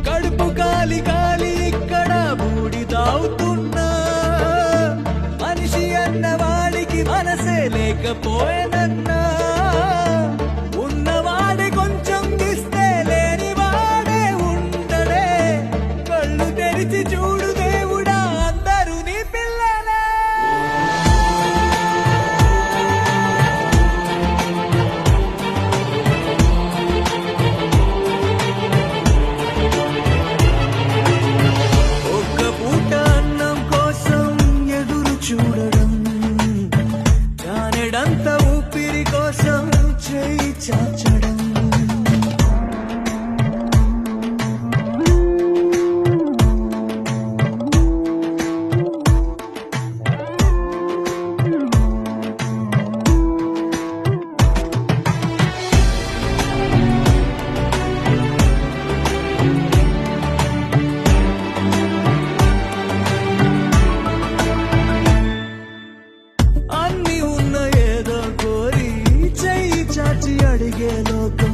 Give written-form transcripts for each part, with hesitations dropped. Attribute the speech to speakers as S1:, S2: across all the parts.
S1: కడుపు కాలి కాలి ఇక్కడ బూడిదావుతున్నా మనిషి అన్నవాడికి మనసే లేకపోయేనన్నా ఉన్నవాడే కొంచెం ఇస్తే లేని వాడే ఉండడే కళ్ళు తెరిచి చూడు దేవుడా అందరూ నీ పిల్లలే చూడడం జానెడంత ఊపిరి కోసం చేయి చాచడం అడిగే లోకం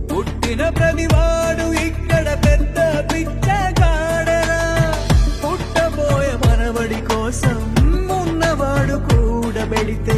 S1: పుట్టిన ప్రతివాడు ఇక్కడ పెద్ద పిచ్చగాడరా పుట్టబోయే మనవడి కోసం ఉన్నవాడు కూడబెడితే